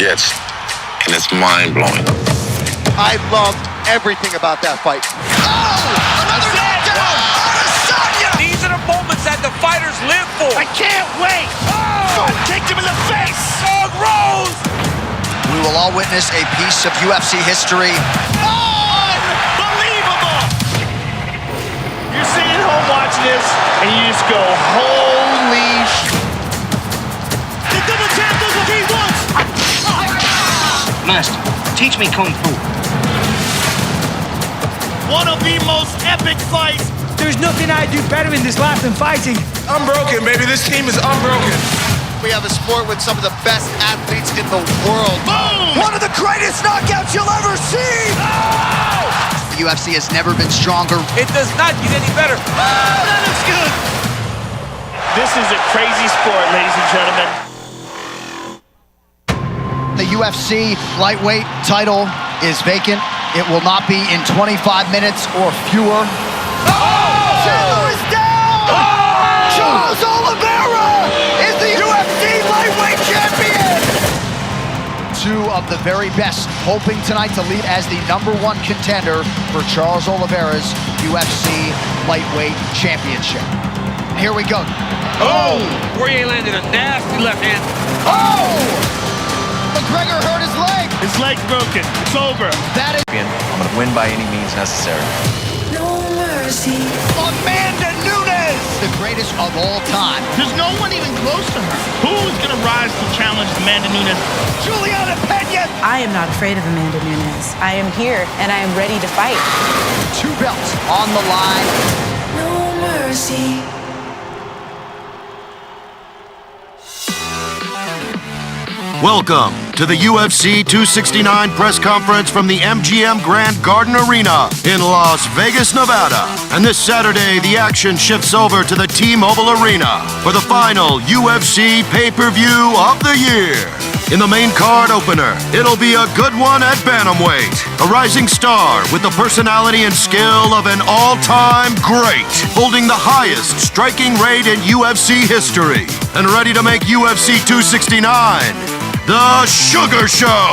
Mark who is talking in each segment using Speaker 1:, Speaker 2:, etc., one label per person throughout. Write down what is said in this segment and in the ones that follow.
Speaker 1: gets, and it's mind-blowing.
Speaker 2: I loved everything about that fight.
Speaker 3: Another knockdown! Adesanya!
Speaker 4: These are the moments that the fighters live for.
Speaker 3: I can't wait! Oh! Kicked him in the face!
Speaker 4: Dog Rose!
Speaker 5: We will all witness a piece of UFC history.
Speaker 3: Unbelievable! You're sitting at home watching this, and you just go, holy sh**. The double tap does what he wants!
Speaker 6: Master, teach me Kung Fu.
Speaker 3: One of the most epic fights.
Speaker 7: There's nothing I do better in this life than fighting.
Speaker 8: Unbroken, baby. This team is unbroken.
Speaker 2: We have a sport with some of the best athletes in the world.
Speaker 3: Boom!
Speaker 5: One of the greatest knockouts you'll ever see!
Speaker 3: Oh!
Speaker 5: The UFC has never been stronger.
Speaker 4: It does not get any better.
Speaker 3: Oh, that looks good! This is a crazy sport, ladies and gentlemen.
Speaker 5: The UFC lightweight title is vacant. It will not be in 25 minutes or fewer. Chandler is down! Charles Oliveira is the UFC lightweight champion! Two of the very best hoping tonight to lead as the #1 contender for Charles Oliveira's UFC lightweight championship. Here we go.
Speaker 4: Oh! Poirier landed a nasty left hand.
Speaker 5: Oh! McGregor hurt his leg.
Speaker 3: His leg's broken. It's over.
Speaker 5: That is
Speaker 9: I'm going to win by any means necessary.
Speaker 10: No mercy.
Speaker 5: Amanda Nunes, the greatest of all time.
Speaker 3: There's no one even close to her. Who's gonna rise to challenge Amanda Nunes?
Speaker 5: Julianna Pena.
Speaker 10: I am not afraid of Amanda Nunes. I am here and I am ready to fight.
Speaker 5: 2 belts on the line.
Speaker 10: No mercy.
Speaker 11: Welcome to the UFC 269 press conference from the MGM Grand Garden Arena in Las Vegas, Nevada. And this Saturday, the action shifts over to the T-Mobile Arena for the final UFC pay-per-view of the year. In the main card opener, it'll be a good one at bantamweight. A rising star with the personality and skill of an all-time great, holding the highest striking rate in UFC history. And ready to make UFC 269 the Sugar Show.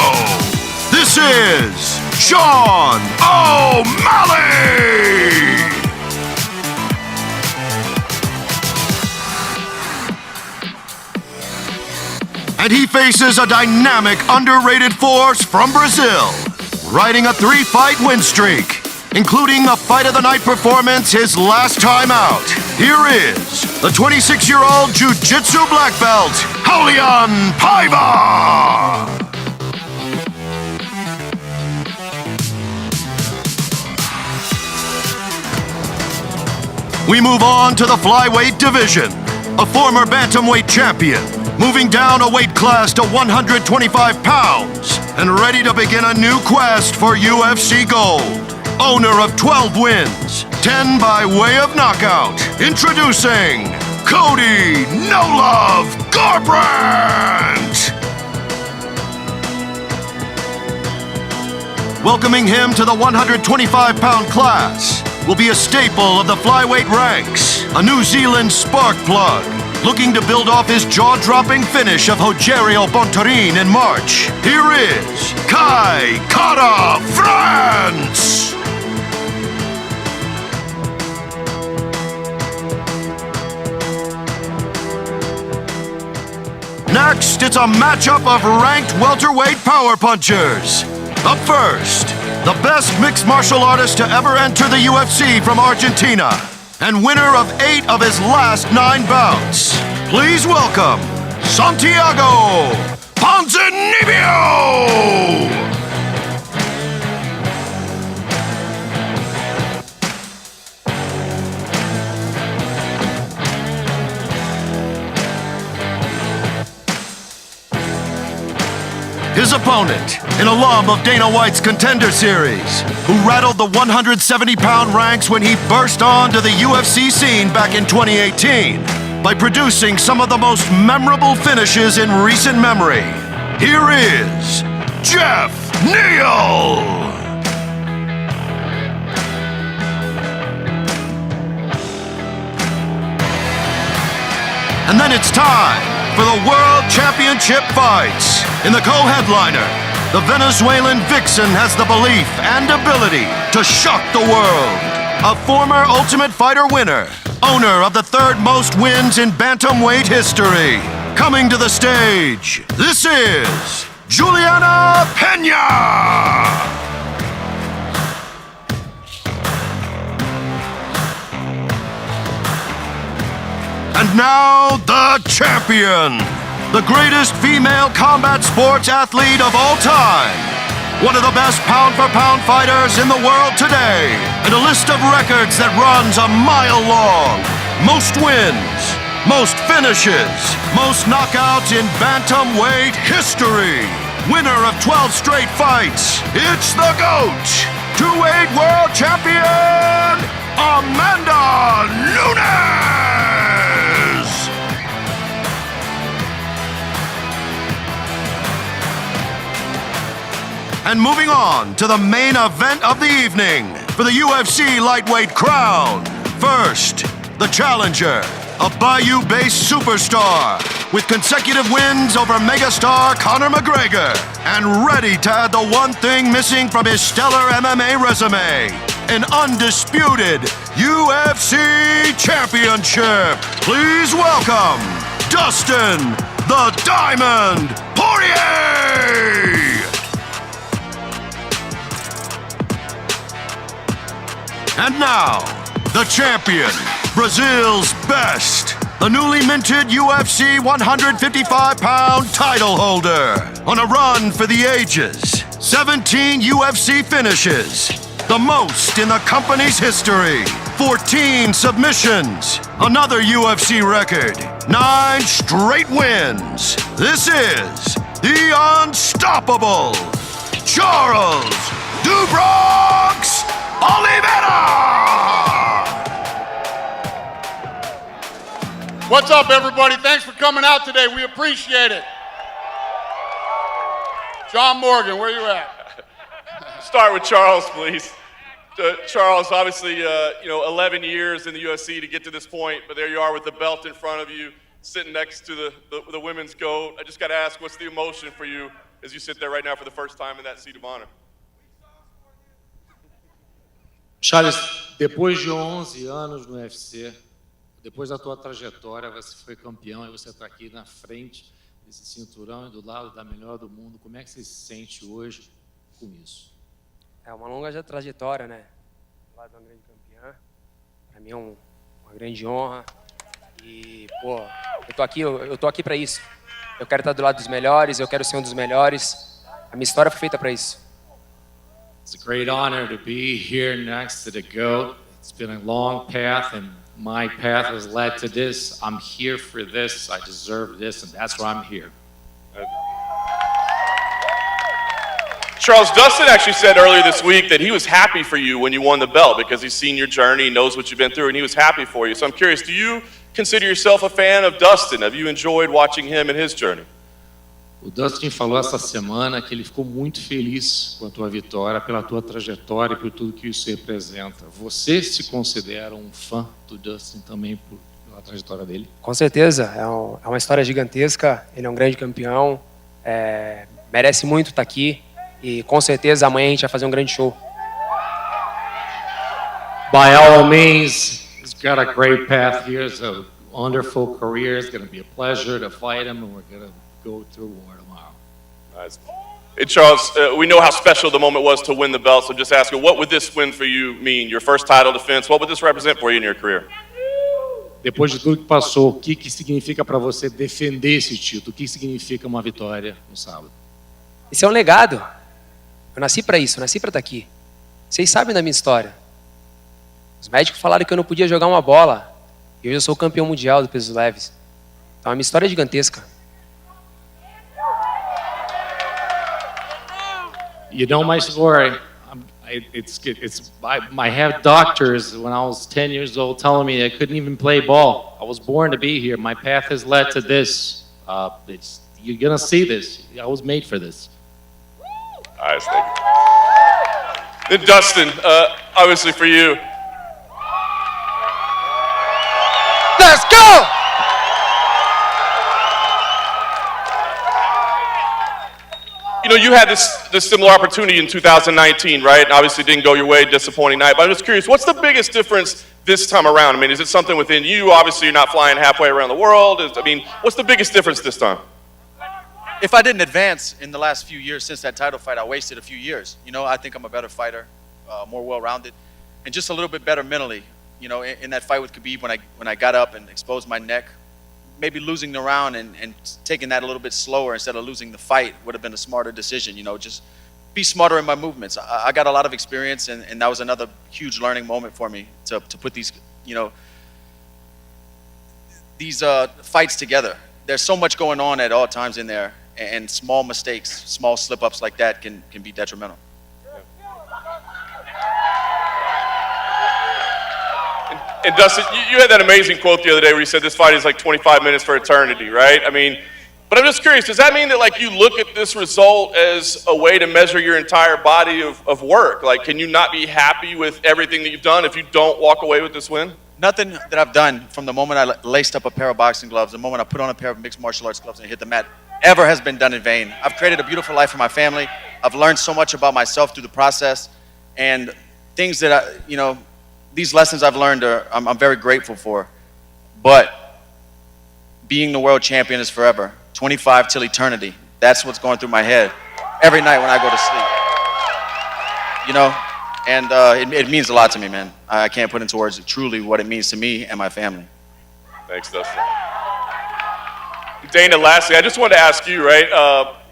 Speaker 11: This is Sean O'Malley. And he faces a dynamic, underrated force from Brazil, riding a 3-fight win streak, including a fight of the night performance his last time out. Here is the 26-year-old jiu-jitsu black belt, Raulian Paiva. We move on to the flyweight division. A former bantamweight champion, moving down a weight class to 125 pounds and ready to begin a new quest for UFC gold. Owner of 12 wins, 10 by way of knockout. Introducing Cody "No Love" Garbrandt. Welcoming him to the 125-pound class will be a staple of the flyweight ranks, a New Zealand spark plug, looking to build off his jaw-dropping finish of Rogerio Bontorin in March. Here is Kai Kara France. Next, it's a matchup of ranked welterweight power punchers. Up first, the best mixed martial artist to ever enter the UFC from Argentina, and winner of 8 of his last 9 bouts. Please welcome Santiago Ponzinibbio! His opponent, an alum of Dana White's Contender Series, who rattled the 170-pound ranks when he burst onto the UFC scene back in 2018 by producing some of the most memorable finishes in recent memory. Here is Geoff Neal! And then it's time for the World Championship fights. In the co-headliner, the Venezuelan vixen has the belief and ability to shock the world. A former Ultimate Fighter winner, owner of the third most wins in bantamweight history. Coming to the stage, this is Julianna Pena! And now, the champion, the greatest female combat sports athlete of all time, one of the best pound-for-pound fighters in the world today, and a list of records that runs a mile long. Most wins, most finishes, most knockouts in bantamweight history. Winner of 12 straight fights, it's the GOAT, two-weight world champion, Amanda Nunes! And moving on to the main event of the evening for the UFC lightweight crown. First, the challenger, a Bayou-based superstar with consecutive wins over megastar Conor McGregor, and ready to add the one thing missing from his stellar MMA resume, an undisputed UFC championship. Please welcome Dustin the Diamond Poirier! And now, the champion, Brazil's best, the newly minted UFC 155-pound title holder, on a run for the ages. 17 UFC finishes, the most in the company's history. 14 submissions, another UFC record. 9 straight wins. This is the unstoppable Charles "Do Bronx" Oliveira!
Speaker 6: What's up, everybody? Thanks for coming out today. We appreciate it. John Morgan, where you at?
Speaker 3: Start with Charles, please. Charles, obviously, 11 years in the UFC to get to this point, but there you are with the belt in front of you, sitting next to the women's GOAT. I just got to ask, what's the emotion for you as you sit there right now for the first time in that seat of honor?
Speaker 12: Charles, depois de 11 anos no UFC, depois da tua trajetória, você foi campeão e você está aqui na frente desse cinturão e do lado da melhor do mundo. Como é que você se sente hoje com isso?
Speaker 13: É uma longa trajetória, né? Do lado de uma grande campeã. Para mim é uma grande honra. E, pô, eu tô aqui para isso. Eu quero estar do lado dos melhores, eu quero ser um dos melhores. A minha história foi feita para isso.
Speaker 12: It's a great honor to be here next to the GOAT. It's been a long path, and my path has led to this. I'm here for this. I deserve this, and that's why I'm here.
Speaker 3: Charles, Dustin actually said earlier this week that he was happy for you when you won the belt because he's seen your journey, knows what you've been through, and he was happy for you. So I'm curious, do you consider yourself a fan of Dustin? Have you enjoyed watching him and his journey?
Speaker 12: O Dustin falou essa semana que ele ficou muito feliz com a tua vitória, pela tua trajetória e por tudo que isso representa. Você se considera um fã do Dustin também pela trajetória dele?
Speaker 13: Com certeza, é uma história gigantesca. Ele é um grande campeão, merece muito estar aqui e com certeza amanhã a gente vai fazer um grande show.
Speaker 12: By all means, he's got a great path here. It's a wonderful career. It's going to be a pleasure to fight him, and we're going to go through war tomorrow.
Speaker 3: Nice. Hey, Charles, we know how special the moment was to win the belt, so just asking, what would this win for you mean? Your first title defense, what would this represent for you in your career?
Speaker 12: Depois de tudo que passou, o que significa para você defender esse título? O que significa uma vitória no sábado?
Speaker 13: Esse é um legado. Eu nasci para isso, eu nasci para estar aqui. Vocês sabem da minha história. Os médicos falaram que eu não podia jogar uma bola. E hoje eu sou campeão mundial do pesos leves. Então a minha história é gigantesca.
Speaker 12: You know my story. I have doctors when I was 10 years old telling me I couldn't even play ball. I was born to be here. My path has led to this. You're gonna see this. I was made for this.
Speaker 3: Nice, thank you. Then Dustin, obviously for you.
Speaker 2: Let's go!
Speaker 3: know, you had this similar opportunity in 2019, right? And obviously didn't go your way, disappointing night. But I'm just curious, what's the biggest difference this time around? I mean, is it something within you? Obviously, you're not flying halfway around the world. What's the biggest difference this time?
Speaker 9: If I didn't advance in the last few years since that title fight, I wasted a few years. You know, I think I'm a better fighter, more well-rounded, and just a little bit better mentally. You know, in that fight with Khabib, when I got up and exposed my neck, maybe losing the round and taking that a little bit slower instead of losing the fight would have been a smarter decision. You know, just be smarter in my movements. I got a lot of experience, and that was another huge learning moment for me to put these, you know, these fights together. There's so much going on at all times in there, and small mistakes, small slip-ups like that can be detrimental.
Speaker 3: And Dustin, you had that amazing quote the other day where you said this fight is like 25 minutes for eternity, right? I mean, but I'm just curious, does that mean that like you look at this result as a way to measure your entire body of work? Like, can you not be happy with everything that you've done if you don't walk away with this win?
Speaker 9: Nothing that I've done from the moment I laced up a pair of boxing gloves, the moment I put on a pair of mixed martial arts gloves and hit the mat, ever has been done in vain. I've created a beautiful life for my family. I've learned so much about myself through the process, and things that these lessons I've learned I'm very grateful for. But being the world champion is forever. 25 till eternity. That's what's going through my head every night when I go to sleep. You know, and it means a lot to me, man. I can't put into words truly what it means to me and my family.
Speaker 3: Thanks, Dustin. Dana, lastly, I just wanted to ask you, right,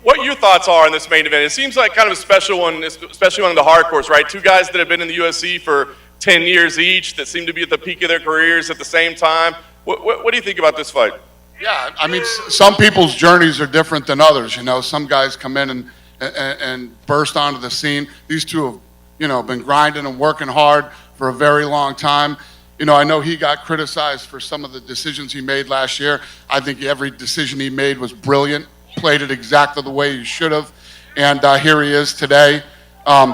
Speaker 3: what your thoughts are on this main event. It seems like kind of a special one, especially on the hardcores, right? Two guys that have been in the UFC for 10 years each that seem to be at the peak of their careers at the same time. What do you think about this fight?
Speaker 6: Yeah, I mean, some people's journeys are different than others. You know, some guys come in and burst onto the scene. These two have, you know, been grinding and working hard for a very long time. You know, I know he got criticized for some of the decisions he made last year. I think every decision he made was brilliant, played it exactly the way he should have, and here he is today.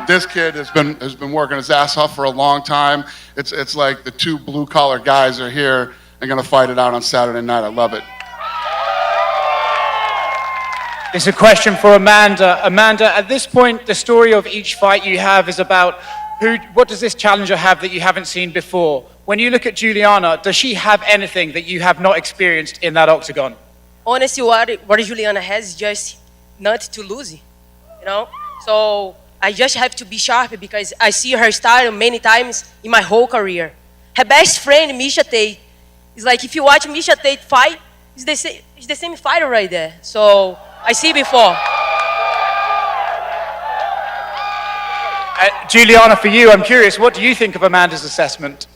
Speaker 6: This kid has been working his ass off for a long time. It's like the two blue-collar guys are here and going to fight it out on Saturday night. I love it.
Speaker 7: It's a question for Amanda. Amanda, at this point, the story of each fight you have is about what does this challenger have that you haven't seen before? When you look at Julianna, does she have anything that you have not experienced in that octagon?
Speaker 14: Honestly, what Julianna has is just not to lose, you know? So I just have to be sharp because I see her style many times in my whole career. Her best friend, Misha Tate, is like, if you watch Misha Tate fight, it's the same fighter right there. So I see before.
Speaker 7: Julianna, for you, I'm curious, what do you think of Amanda's assessment?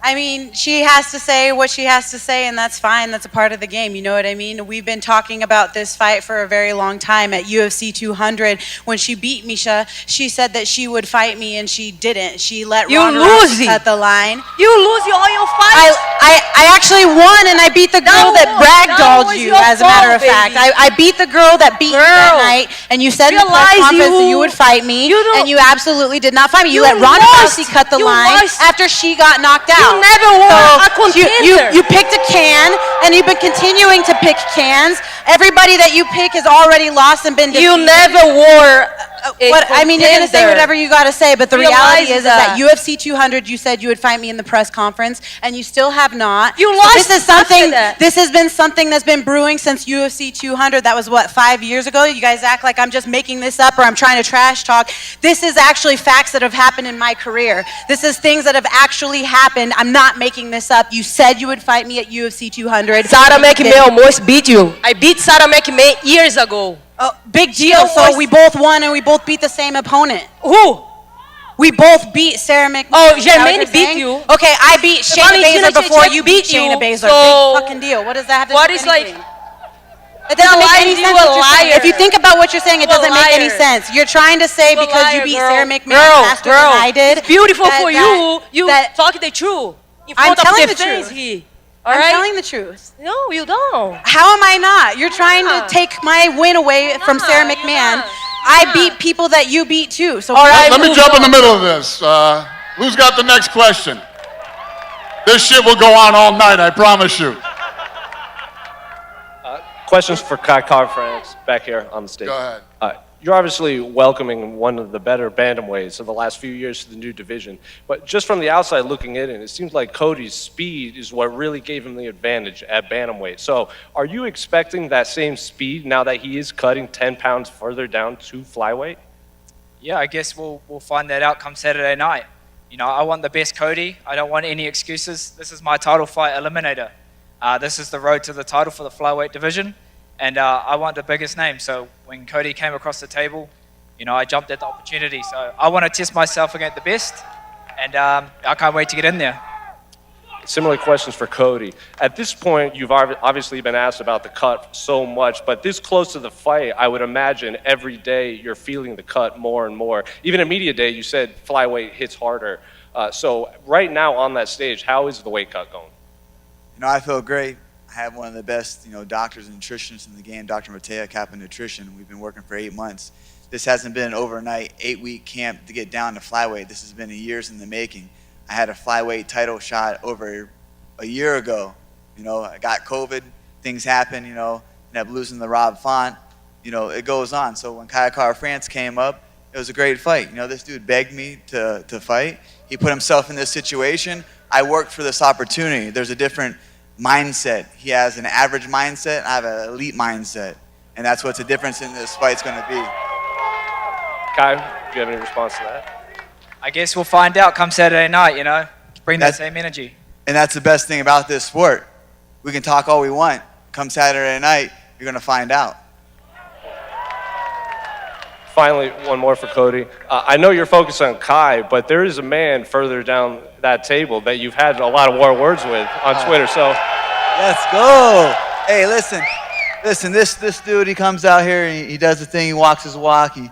Speaker 10: I mean, she has to say what she has to say, and that's fine. That's a part of the game. You know what I mean? We've been talking about this fight for a very long time. At UFC 200, when she beat Misha, she said that she would fight me, and she didn't. She let Ronda Rousey cut the line.
Speaker 14: You lose all your fights.
Speaker 10: I actually won, and I beat the girl that ragdolled you, as a matter of fact. I beat the girl that beat you that night, and you said in the press conference that you would fight me, and you absolutely did not fight me. You let Ronda Rousey cut the line after she got knocked out.
Speaker 14: You never won a contender.
Speaker 10: You picked a can, and you've been continuing to pick cans. Everybody that you pick has already lost and been defeated.
Speaker 14: You never wore
Speaker 10: I mean, you're going to say whatever you got to say, but the reality is that UFC 200, you said you would fight me in the press conference, and you still have not.
Speaker 14: You lost.
Speaker 10: This is something. This has been something that's been brewing since UFC 200. That was what, 5 years ago? You guys act like I'm just making this up or I'm trying to trash talk. This is actually facts that have happened in my career. This is things that have actually happened. I'm not making this up. You said you would fight me at UFC 200.
Speaker 14: Sarah McMahon almost beat you. I beat Sarah McMahon years ago.
Speaker 10: Oh, big deal. So we both won and we both beat the same opponent.
Speaker 14: Who?
Speaker 10: We both beat Sarah McMahon.
Speaker 14: Oh, Jermaine beat you.
Speaker 10: Okay, I beat Shayna Baszler before you beat Shayna Baszler.
Speaker 14: So
Speaker 10: big fucking deal. What does that have to do
Speaker 14: what
Speaker 10: with
Speaker 14: is
Speaker 10: anything?
Speaker 14: like?
Speaker 10: It doesn't make any sense.
Speaker 14: You a liar.
Speaker 10: If you think about what you're saying, it doesn't make any sense. You're trying to say because you beat Sarah McMahon faster than I did.
Speaker 14: It's beautiful for you. You talk the truth.
Speaker 10: I'm telling the truth.
Speaker 14: I'm
Speaker 10: telling the truth.
Speaker 14: No, you don't.
Speaker 10: How am I not? You're trying to take my win away from Sarah McMahon. I beat people that you beat too. So
Speaker 6: let me jump in the middle of this. Who's got the next question? This shit will go on all night, I promise you.
Speaker 15: Questions for Cody Garbrandt back here on the stage.
Speaker 6: Go ahead.
Speaker 15: You're obviously welcoming one of the better bantamweights of the last few years to the new division. But just from the outside looking in, it seems like Cody's speed is what really gave him the advantage at bantamweight. So are you expecting that same speed now that he is cutting 10 pounds further down to flyweight?
Speaker 16: Yeah, I guess we'll find that out come Saturday night. You know, I want the best Cody. I don't want any excuses. This is my title fight eliminator. This is the road to the title for the flyweight division. And I want the biggest name. So when Cody came across the table, you know, I jumped at the opportunity. So I want to test myself against the best. And I can't wait to get in there.
Speaker 15: Similar questions for Cody. At this point, you've obviously been asked about the cut so much, but this close to the fight, I would imagine every day you're feeling the cut more and more. Even at media day, you said flyweight hits harder. So right now on that stage, how is the weight cut going?
Speaker 17: You know, I feel great. I have one of the best, you know, doctors and nutritionists in the game, Dr. Matea, Kappa Nutrition. We've been working for 8 months. This hasn't been an overnight 8-week camp to get down to flyweight. This has been years in the making. I had a flyweight title shot over a year ago. You know, I got COVID, things happen, you know, ended up losing the Rob Font. You know, it goes on. So when Cody Garbrandt came up, it was a great fight. You know, this dude begged me to fight. He put himself in this situation. I worked for this opportunity. There's a different mindset. He has an average mindset. I have an elite mindset. And that's what the difference in this fight's going to be.
Speaker 15: Kai, do you have any response to that?
Speaker 16: I guess we'll find out come Saturday night, you know. Bring that same energy.
Speaker 17: And that's the best thing about this sport. We can talk all we want. Come Saturday night, you're going to find out.
Speaker 15: Finally, one more for Cody. I know you're focused on Kai, but there is a man further down that table that you've had a lot of war words with on Twitter. So
Speaker 17: let's go. Hey, listen, this dude, he comes out here and he does the thing, he walks his walk, he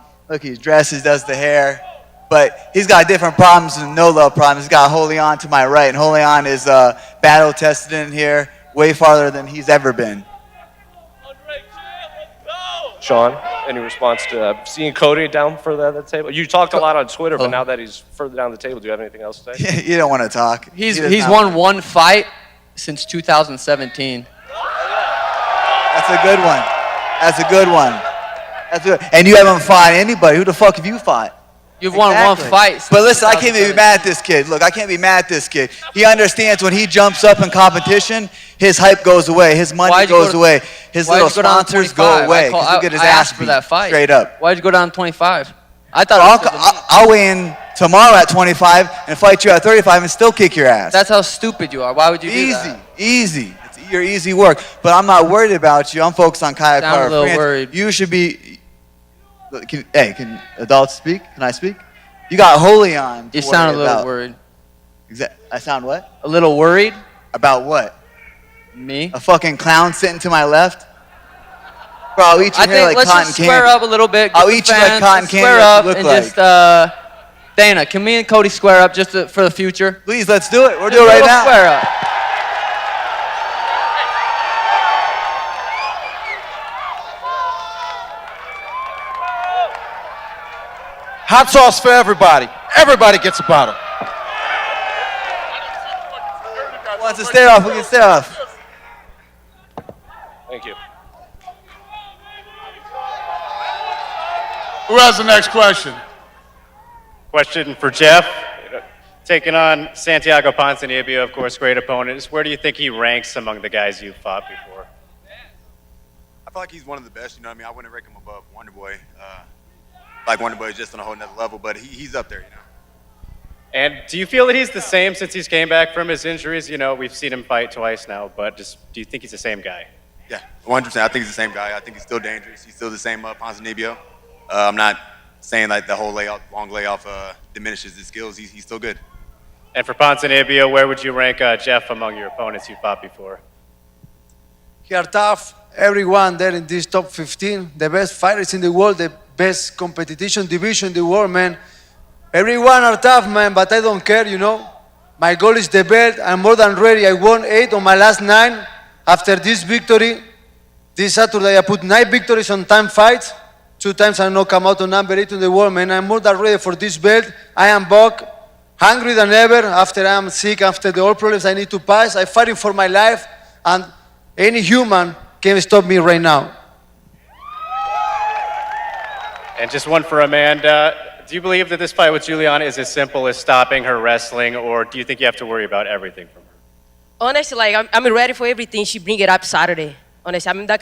Speaker 17: dresses, does the hair, but he's got different problems than no love problems. He's got Raulian to my right, and Raulian is battle tested in here way farther than he's ever been.
Speaker 15: Sean, any response to seeing Cody down further at the table? You talked a lot on Twitter, but now that he's further down the table, do you have anything else to say?
Speaker 17: You don't want to talk.
Speaker 18: He's won one fight since 2017.
Speaker 17: That's a good one. That's a good one. That's good. And you haven't fought anybody. Who the fuck have you fought?
Speaker 18: You've won one fight.
Speaker 17: But listen, I can't be mad at this kid. Look, I can't be mad at this kid. He understands when he jumps up in competition, his hype goes away, his money goes away, his little sponsors go away. He'll get his ass beat straight up.
Speaker 18: Why'd you go down to 25? I thought
Speaker 17: I'll weigh in tomorrow at 25 and fight you at 35 and still kick your ass.
Speaker 18: That's how stupid you are. Why would you do that?
Speaker 17: Easy. It's your easy work. But I'm not worried about you. I'm focused on Cody Garbrandt.
Speaker 18: I'm a little worried.
Speaker 17: You should be. Can adults speak? Can I speak? You got Raulian.
Speaker 18: You sound a little worried.
Speaker 17: I sound what?
Speaker 18: A little worried?
Speaker 17: About what?
Speaker 18: Me?
Speaker 17: A fucking clown sitting to my left? Bro, I'll eat your hair like cotton candy.
Speaker 18: Let's just square up a little bit.
Speaker 17: I'll eat you like cotton candy.
Speaker 18: Square up and just, Dana, can me and Cody square up just for the future?
Speaker 17: Please, let's do it. We're doing it right now.
Speaker 18: Square up.
Speaker 19: Hot sauce for everybody. Everybody gets a bottle.
Speaker 17: Wants to stay off, we can stay off.
Speaker 15: Thank you.
Speaker 6: Who has the next question?
Speaker 20: Question for Geoff. Taking on Santiago Ponzinibbio, of course, great opponent. Where do you think he ranks among the guys you've fought before?
Speaker 21: I feel like he's one of the best, you know what I mean? I wouldn't rank him above Wonderboy. Like Wonderboy is just on a whole nother level, but he's up there, you know.
Speaker 20: And do you feel that he's the same since he's came back from his injuries? You know, we've seen him fight twice now, but just do you think he's the same guy?
Speaker 21: Yeah, 100%. I think he's the same guy. I think he's still dangerous. He's still the same Ponzinibbio. I'm not saying like the whole long layoff diminishes his skills. He's still good.
Speaker 20: And for Ponzinibbio, where would you rank Geoff among your opponents you fought before?
Speaker 22: He are tough. Everyone there in this top 15, the best fighters in the world, the best competition division in the world, man. Everyone are tough, man, but I don't care, you know. My goal is the belt. I'm more than ready. I won 8 on my last 9. After this victory, this Saturday, I put 9 victories on time fights. 2 times I know come out on number 8 in the world, man. I'm more than ready for this belt. I am back, hungry than ever. After I'm sick, after the all problems I need to pass, I'm fighting for my life. And any human can't stop me right now.
Speaker 20: And just one for Amanda. Do you believe that this fight with Julianna is as simple as stopping her wrestling, or do you think you have to worry about everything from her?
Speaker 14: Honestly, like I'm ready for everything. She bring it up Saturday. Honestly, I'm the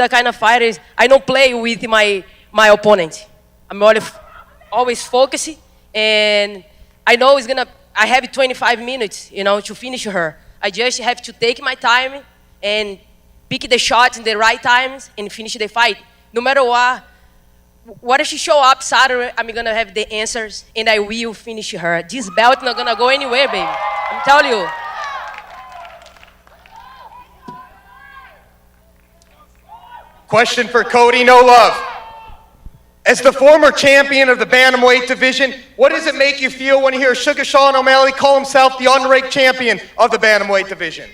Speaker 14: kind of fighter. I don't play with my opponent. I'm always focused, and I know I have 25 minutes, to finish her. I just have to take my time and pick the shots in the right times and finish the fight. No matter what if she show up Saturday, I'm gonna have the answers and I will finish her. This belt not gonna go anywhere, baby. I'm telling you.
Speaker 1: Question for Cody, no love. As the former champion of the bantamweight division, what does it make you feel when you hear Sugar Sean O'Malley call himself the unranked champion of the bantamweight division?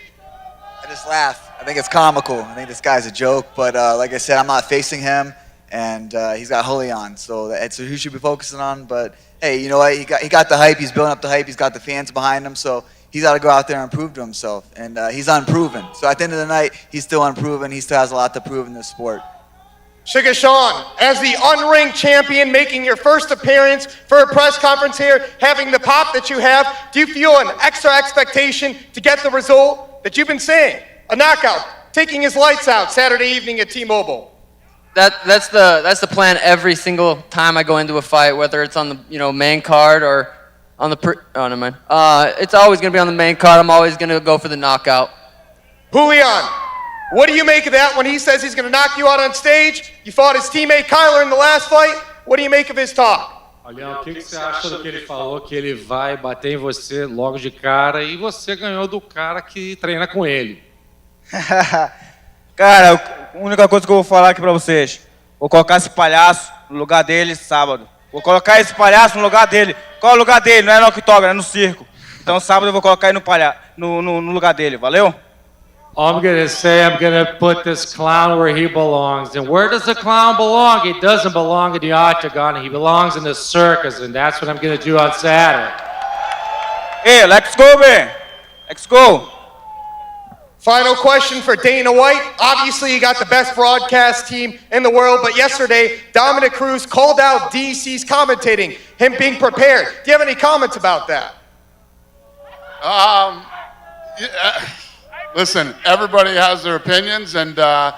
Speaker 17: I just laugh. I think it's comical. I think this guy's a joke, but like I said, I'm not facing him, and he's got Julian, so that's who he should be focusing on. But hey, you know what? He got the hype. He's building up the hype. He's got the fans behind him, so he's got to go out there and prove to himself. And he's unproven. So at the end of the night, he's still unproven. He still has a lot to prove in this sport.
Speaker 1: Sugar Sean, as the unranked champion, making your first appearance for a press conference here, having the pop that you have, do you feel an extra expectation to get the result that you've been saying? A knockout, taking his lights out Saturday evening at T-Mobile.
Speaker 18: That's the plan every single time I go into a fight, whether it's on the main card or on the never mind. It's always gonna be on the main card. I'm always gonna go for the knockout.
Speaker 1: Julian, what do you make of that when he says he's gonna knock you out on stage? You fought his teammate Kyler in the last fight. What do you make of his talk?
Speaker 12: Olha, o que você acha do que ele falou, que ele vai bater em você logo de cara e você ganhou do cara que treina com ele?
Speaker 8: Cara, a única coisa que eu vou falar aqui pra vocês, vou colocar esse palhaço no lugar dele sábado. Vou colocar esse palhaço no lugar dele. Qual é o lugar dele? Não é no octógono, é no circo. Então sábado eu vou colocar ele no lugar dele, valeu?
Speaker 12: I'm going to say I'm going to put this clown where he belongs. And where does the clown belong? He doesn't belong in the octagon. He belongs in the circus, and that's what I'm going to do on Saturday.
Speaker 8: Hey, let's go, man. Let's go.
Speaker 1: Final question for Dana White. Obviously, you got the best broadcast team in the world, but yesterday, Dominic Cruz called out DC's commentating, him being prepared. Do you have any comments about that?
Speaker 6: Listen, everybody has their opinions, and, I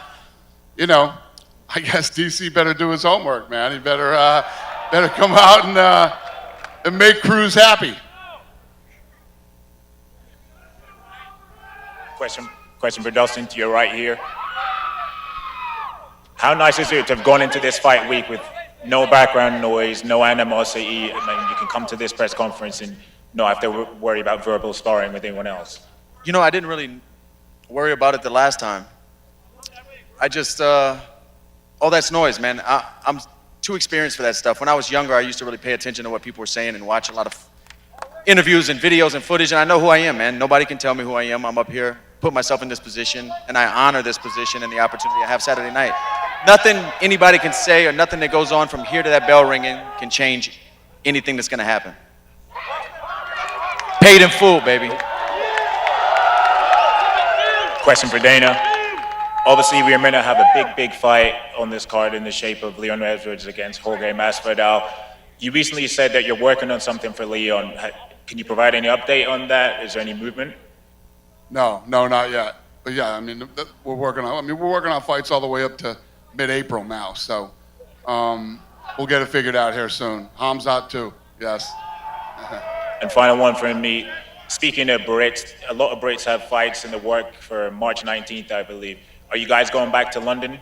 Speaker 6: guess DC better do his homework, man. He better come out and make Cruz happy.
Speaker 23: Question for Dustin, to your right here. How nice is it to have gone into this fight week with no background noise, no animosity? I mean, you can come to this press conference and not have to worry about verbal sparring with anyone else.
Speaker 9: I didn't really worry about it the last time. I just, all that's noise, man. I'm too experienced for that stuff. When I was younger, I used to really pay attention to what people were saying and watch a lot of interviews and videos and footage, and I know who I am, man. Nobody can tell me who I am. I'm up here, put myself in this position, and I honor this position and the opportunity I have Saturday night. Nothing anybody can say or nothing that goes on from here to that bell ringing can change anything that's gonna happen. Paid in full, baby.
Speaker 23: Question for Dana. Obviously, we are meant to have a big fight on this card in the shape of Leon Edwards against Jorge Masvidal. You recently said that you're working on something for Leon. Can you provide any update on that? Is there any movement?
Speaker 6: No, not yet. But yeah, we're working on fights all the way up to mid-April now. So we'll get it figured out here soon. Hamzat too, yes.
Speaker 23: And final one from me. Speaking of Brits, a lot of Brits have fights in the work for March 19th, I believe. Are you guys going back to London?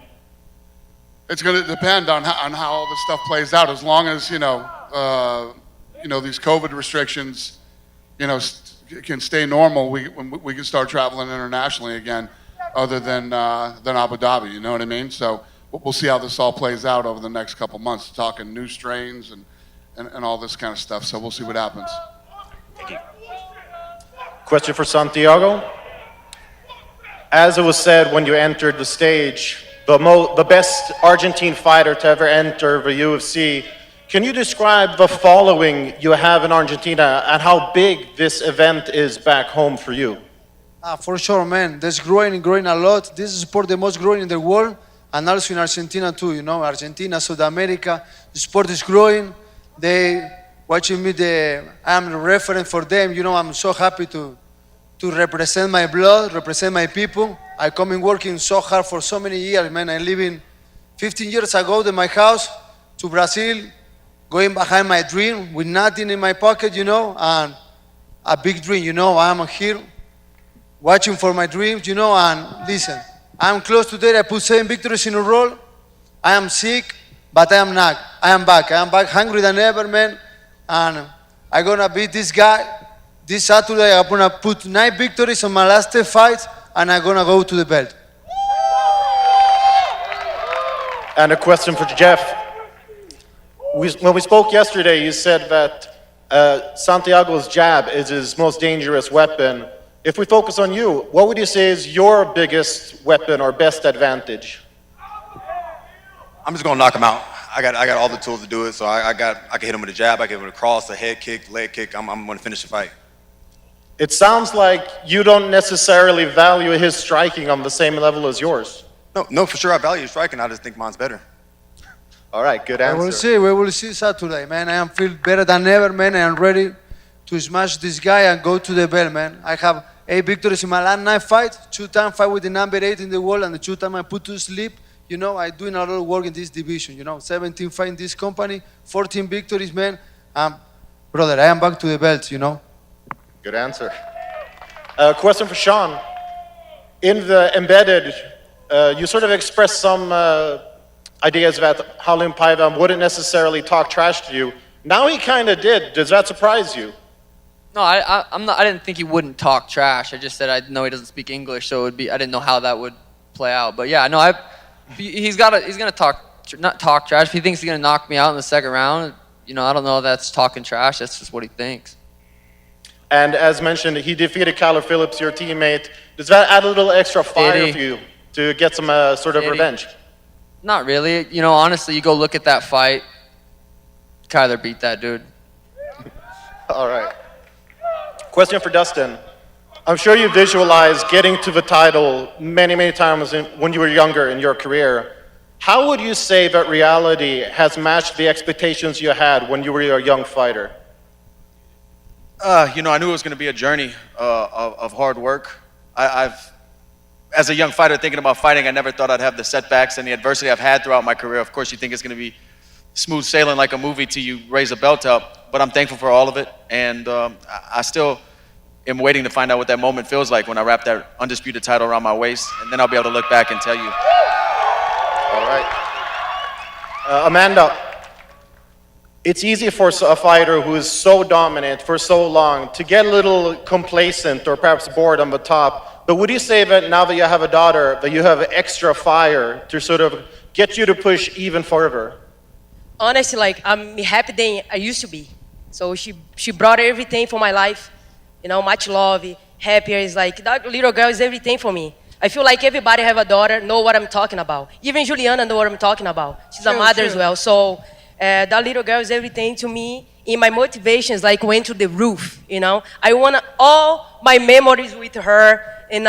Speaker 6: It's going to depend on how all this stuff plays out. As long as these COVID restrictions, can stay normal, we can start traveling internationally again, other than Abu Dhabi. You know what I mean? So we'll see how this all plays out over the next couple months. Talking new strains and all this kind of stuff. So we'll see what happens.
Speaker 23: Thank you.
Speaker 24: Question for Santiago. As it was said when you entered the stage, the best Argentine fighter to ever enter the UFC. Can you describe the following you have in Argentina and how big this event is back home for you?
Speaker 22: For sure, man. There's growing a lot. This is sport the most growing in the world, and also in Argentina too. You know, Argentina, South America, the sport is growing. They watching me. I'm a reference for them. You know, I'm so happy to represent my blood, represent my people. I come in working so hard for so many years, man. I living 15 years ago in my house to Brazil, going behind my dream with nothing in my pocket, you know, and a big dream, you know. I'm here watching for my dreams, you know, and listen, I'm close to there. I put 7 victories in a row. I am sick, but I am not. I am back. I am back hungry than ever, man. And I'm going to beat this guy. This Saturday, I'm going to put 9 victories on my last 10 fights, and I'm going to go to the belt.
Speaker 24: And a question for Geoff. When we spoke yesterday, you said that Santiago's jab is his most dangerous weapon. If we focus on you, what would you say is your biggest weapon or best advantage?
Speaker 21: I'm just gonna knock him out. I got all the tools to do it. So I can hit him with a jab, I can hit him with a cross, a head kick, leg kick. I'm gonna finish the fight.
Speaker 24: It sounds like you don't necessarily value his striking on the same level as yours.
Speaker 21: No, for sure I value striking. I just think mine's better.
Speaker 24: All right, good answer.
Speaker 22: We will see Saturday, man. I am feel better than ever, man. I am ready to smash this guy and go to the belt, man. I have 8 victories in my last 9 fights, 2 times fight with the number 8 in the world, and the 2 times I put to sleep. You know, I'm doing a lot of work in this division, you know, 17 fights in this company, 14 victories, man. Brother, I am back to the belt, you know.
Speaker 24: Good answer. Question for Sean. In the embedded, you sort of expressed some ideas that Raulian Paiva wouldn't necessarily talk trash to you. Now he kind of did. Does that surprise you?
Speaker 18: No, I'm not. I didn't think he wouldn't talk trash. I just said I know he doesn't speak English, so it would be. I didn't know how that would play out. But yeah, no, he's gonna not talk trash. If he thinks he's gonna knock me out in the second round, you know, I don't know if that's talking trash. That's just what he thinks.
Speaker 24: And as mentioned, he defeated Kyler Phillips, your teammate. Does that add a little extra fire for you to get some sort of revenge?
Speaker 18: Not really. You know, honestly, you go look at that fight. Kyler beat that dude.
Speaker 24: All right. Question for Dustin. I'm sure you visualized getting to the title many, many times when you were younger in your career. How would you say that reality has matched the expectations you had when you were a young fighter?
Speaker 9: You know, I knew it was going to be a journey of hard work. As a young fighter thinking about fighting, I never thought I'd have the setbacks and the adversity I've had throughout my career. Of course, you think it's going to be smooth sailing like a movie till you raise a belt up, but I'm thankful for all of it, and I still am waiting to find out what that moment feels like when I wrap that undisputed title around my waist, and then I'll be able to look back and tell you.
Speaker 24: All right. Amanda, it's easy for a fighter who is so dominant for so long to get a little complacent or perhaps bored on the top, but would you say that now that you have a daughter, that you have extra fire to sort of get you to push even further?
Speaker 14: Honestly, like, I'm happy than I used to be. So she brought everything for my life. You know, much love, happier. Is like, that little girl is everything for me. I feel like everybody have a daughter, know what I'm talking about. Even Julianna know what I'm talking about. She's a mother as well. So that little girl is everything to me. In my motivations, like, went to the roof, you know. I want all my memories with her in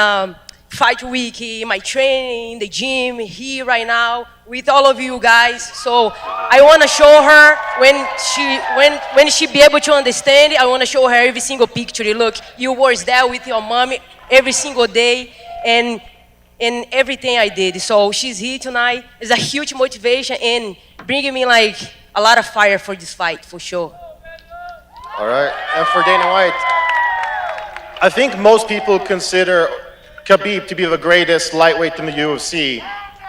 Speaker 14: fight week, in my training, in the gym, here right now, with all of you guys. So I want to show her when she be able to understand it. I want to show her every single picture. Look, you was there with your mommy every single day, and everything I did. So she's here tonight. It's a huge motivation and bringing me like a lot of fire for this fight, for sure.
Speaker 24: All right. And for Dana White, I think most people consider Khabib to be the greatest lightweight in the UFC.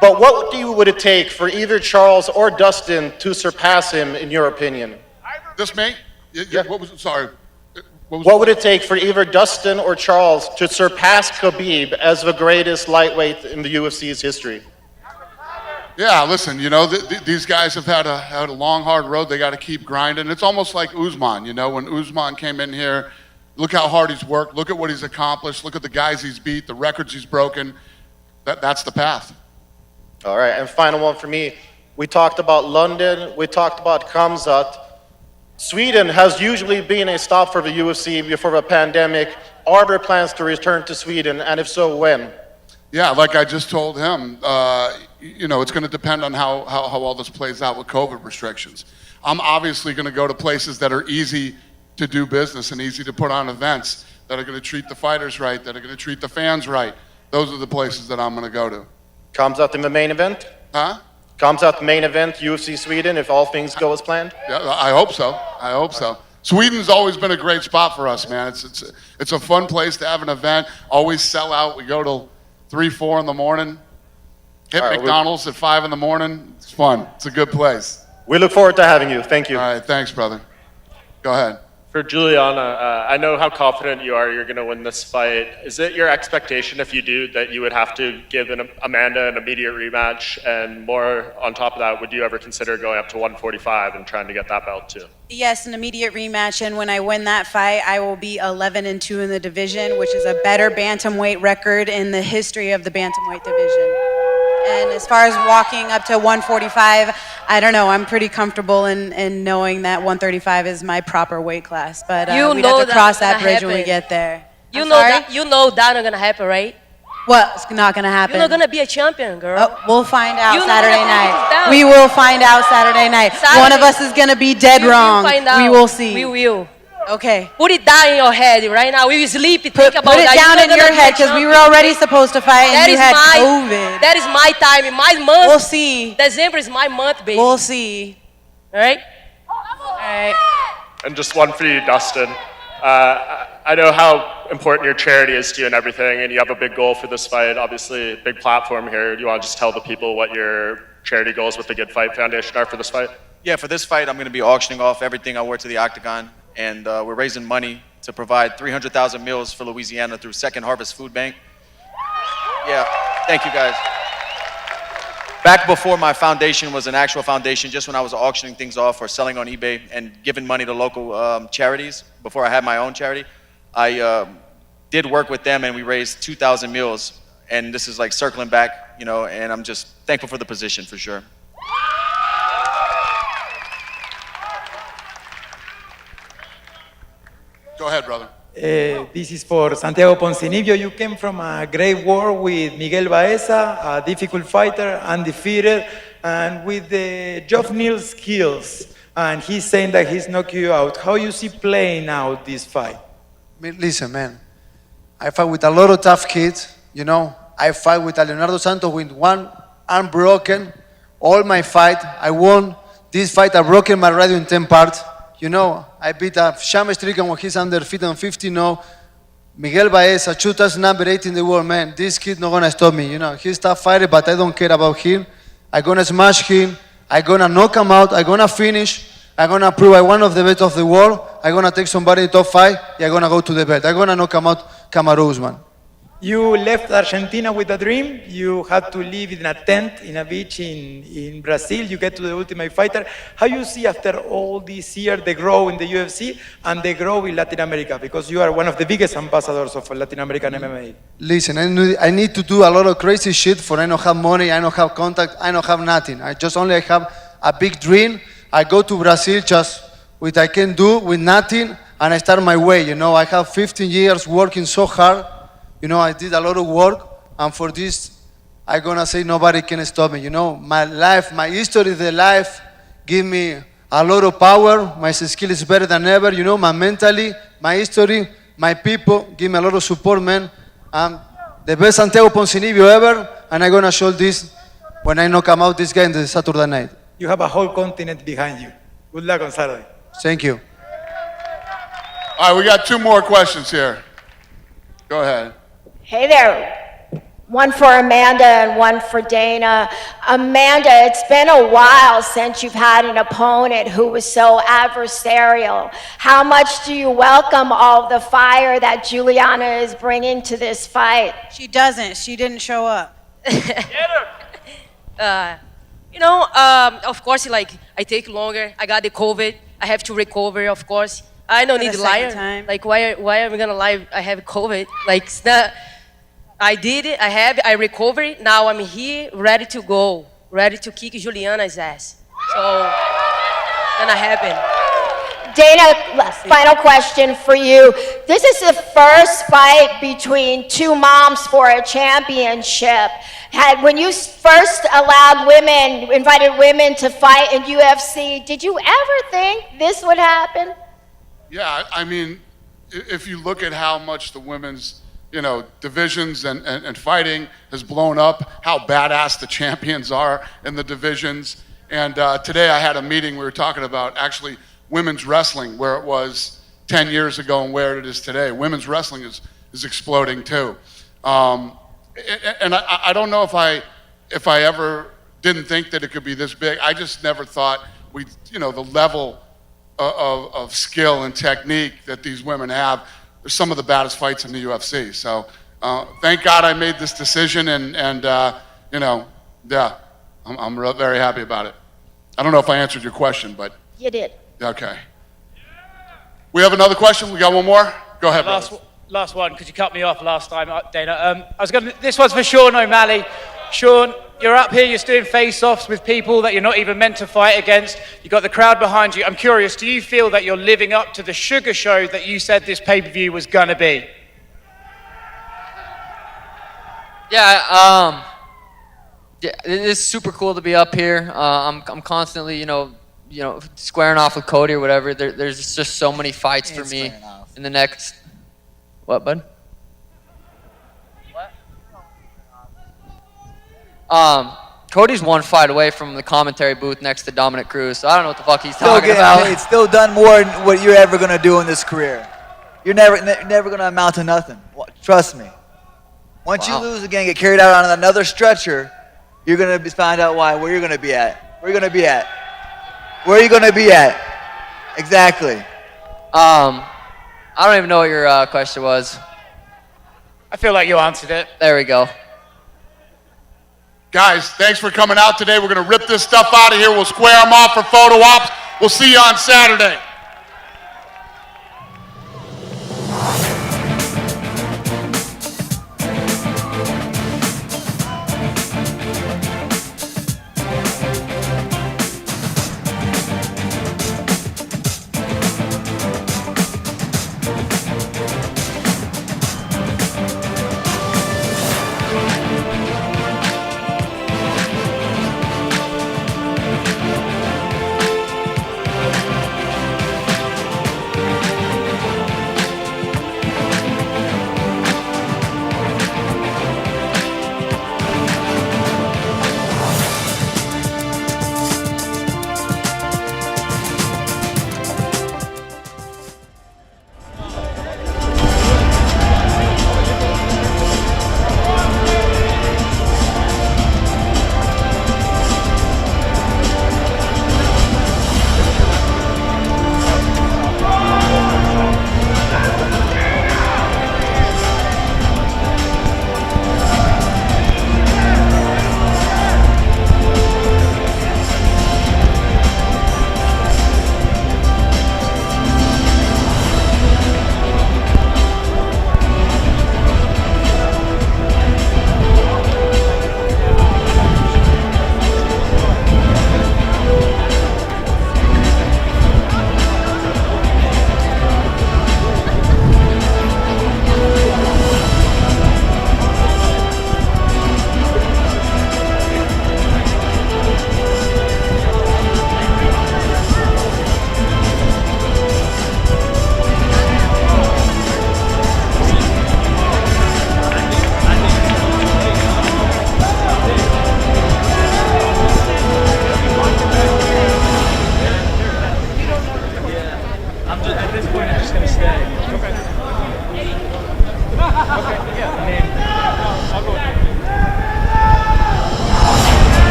Speaker 24: But what would it take for either Charles or Dustin to surpass him, in your opinion?
Speaker 6: This me? Yeah. What was it? Sorry.
Speaker 24: What would it take for either Dustin or Charles to surpass Khabib as the greatest lightweight in the UFC's history?
Speaker 6: Yeah, listen, you know, these guys have had a long, hard road. They got to keep grinding. It's almost like Usman, you know, when Usman came in here, look how hard he's worked. Look at what he's accomplished. Look at the guys he's beat, the records he's broken. That's the path.
Speaker 24: All right, and final one for me. We talked about London. We talked about Khamzat. Sweden has usually been a stop for the UFC before the pandemic. are there plans to return to Sweden, and if so, when?
Speaker 6: Yeah, like I just told him, it's going to depend on how all this plays out with COVID restrictions. I'm obviously going to go to places that are easy to do business and easy to put on events, that are going to treat the fighters right, that are going to treat the fans right. Those are the places that I'm going to go to.
Speaker 24: Comes out in the main event?
Speaker 6: Huh?
Speaker 24: Comes out the main event, UFC Sweden, if all things go as planned?
Speaker 6: Yeah, I hope so. I hope so. Sweden's always been a great spot for us, man. It's a fun place to have an event. Always sell out. We go till 3, 4 in the morning. Hit McDonald's at 5 in the morning. It's fun. It's a good place.
Speaker 24: We look forward to having you. Thank you.
Speaker 6: All right, thanks, brother. Go ahead.
Speaker 3: For Julianna, I know how confident you are you're going to win this fight. Is it your expectation, if you do, that you would have to give Amanda an immediate rematch? And more on top of that, would you ever consider going up to 145 and trying to get that belt too?
Speaker 10: Yes, an immediate rematch, and when I win that fight, I will be 11-2 in the division, which is a better bantamweight record in the history of the bantamweight division. And as far as walking up to 145, I don't know. I'm pretty comfortable in knowing that 135 is my proper weight class. But we have to cross that bridge when we get there.
Speaker 14: You know that not gonna happen, right?
Speaker 10: What's not gonna happen?
Speaker 14: You're not gonna be a champion, girl.
Speaker 10: Oh, we'll find out Saturday night.
Speaker 14: down.
Speaker 10: We will find out Saturday night. One of us is gonna be dead wrong. We will see.
Speaker 14: We will.
Speaker 10: Okay.
Speaker 14: Put it down in your head right now. We will sleep. Think about
Speaker 10: Put it
Speaker 14: that.
Speaker 10: down in your head because we were already supposed to fight and you had COVID.
Speaker 14: That is my time. My month.
Speaker 10: We'll see.
Speaker 14: December is my month, baby.
Speaker 10: We'll see.
Speaker 14: All right?
Speaker 10: All right.
Speaker 3: And just one for you, Dustin. I know how important your charity is to you and everything, and you have a big goal for this fight, obviously a big platform here. Do you want to just tell the people what your charity goals with the Good Fight Foundation are for this fight?
Speaker 9: Yeah, for this fight, I'm going to be auctioning off everything I wore to the octagon, and we're raising money to provide 300,000 meals for Louisiana through Second Harvest Food Bank. Yeah, thank you guys. Back before my foundation was an actual foundation, just when I was auctioning things off or selling on eBay and giving money to local charities, before I had my own charity, I did work with them and we raised 2,000 meals. And this is like circling back, and I'm just thankful for the position for sure.
Speaker 6: Go ahead, brother.
Speaker 4: This is for Santiago Ponzinibbio. You came from a great war with Miguel Baeza, a difficult fighter, undefeated, and with the Geoff Neal skills. And he's saying that he's knocked you out. How you see playing out this fight?
Speaker 22: Listen, man. I fight with a lot of tough kids, I fight with Leonardo Santos with one arm broken. All my fight, I won. This fight, I broken my radio in 10 parts. I beat a Sham Strickland when he's under 50 no. Miguel Baeza, 2,000 number 8 in the world, man. This kid not gonna stop me, He's tough fighter, but I don't care about him. I'm gonna smash him. I'm gonna knock him out. I'm gonna finish. I'm gonna prove I'm one of the best of the world. I'm gonna take somebody in top 5. I'm gonna go to the belt. I'm gonna knock him out, Kamaru Usman.
Speaker 4: You left Argentina with a dream. You had to live in a tent in a beach in Brazil. You get to the Ultimate Fighter. How you see after all these years the growth in the UFC and the growth in Latin America? Because you are one of the biggest ambassadors of Latin American MMA.
Speaker 22: Listen, I need to do a lot of crazy shit for I don't have money, I don't have contact, I don't have nothing. I have a big dream. I go to Brazil just with I can do with nothing and I start my way. I have 15 years working so hard. I did a lot of work, and for this, I'm gonna say nobody can stop me. My life, my history of the life, give me a lot of power. My skill is better than ever. My mentally, my history, my people, give me a lot of support, man. I'm the best Santiago Ponzinibbio ever, and I'm gonna show this when I knock him out this guy in the Saturday night.
Speaker 4: You have a whole continent behind you. Good luck on Saturday.
Speaker 22: Thank you.
Speaker 6: All right, we got 2 more questions here. Go ahead.
Speaker 5: Hey there. One for Amanda and one for Dana. Amanda, it's been a while since you've had an opponent who was so adversarial. How much do you welcome all the fire that Julianna is bringing to this fight?
Speaker 10: She doesn't. She didn't show up.
Speaker 14: Of course, I take longer. I got the COVID. I have to recover, of course. I don't need to lie. Why am I gonna lie? I have COVID. It's not. I did it. I recovered. Now I'm here, ready to go, ready to kick Julianna's ass. So, gonna happen.
Speaker 5: Dana, final question for you. This is the first fight between two moms for a championship. When you first invited women to fight in UFC, did you ever think this would happen?
Speaker 6: Yeah, I mean, if you look at how much the women's, divisions and fighting has blown up, how badass the champions are in the divisions. And today I had a meeting, we were talking about actually women's wrestling, where it was 10 years ago and where it is today. Women's wrestling is exploding too. And I don't know if I ever didn't think that it could be this big. I just never thought the level of skill and technique that these women have. They're some of the baddest fights in the UFC. So thank God I made this decision, and yeah, I'm very happy about it. I don't know if I answered your question, but
Speaker 5: you did.
Speaker 6: Okay. We have another question. We got one more. Go ahead, brother.
Speaker 2: Last one, because you cut me off last time, Dana. This one's for Sean O'Malley. Sean, you're up here, you're doing face-offs with people that you're not even meant to fight against. You've got the crowd behind you. I'm curious, do you feel that you're living up to the sugar show that you said this pay-per-view was going to be?
Speaker 18: Yeah, it is super cool to be up here. I'm constantly, squaring off with Cody or whatever. There's just so many fights for me in the next... What, bud? Cody's one fight away from the commentary booth next to Dominic Cruz, so I don't know what the fuck he's talking about.
Speaker 17: It's still done more than what you're ever going to do in this career. You're never going to amount to nothing. Trust me. Once you lose again, get carried out on another stretcher, you're going to find out where you're going to be at. Where are you going to be at? Where are you going to be at? Exactly.
Speaker 18: I don't even know what your question was.
Speaker 2: I feel like you answered it.
Speaker 18: There we go.
Speaker 6: Guys, thanks for coming out today. We're going to rip this stuff out of here. We'll square them off for photo ops. We'll see you on Saturday.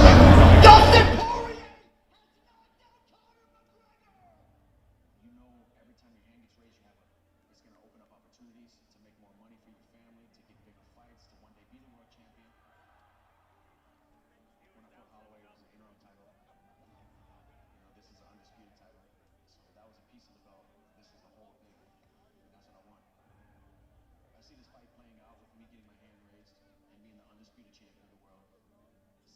Speaker 7: Dustin Poirier!
Speaker 11: You know, every time your hand gets raised, it's going to open up opportunities to make more money for your family, to get bigger fights, to one day be the world champion. When I fought Holloway, it was an interim title. You know, this is an undisputed title. So that was a piece of the belt. This is the whole thing. And that's what I want. I see this fight playing out with me getting my hand raised and being the undisputed champion.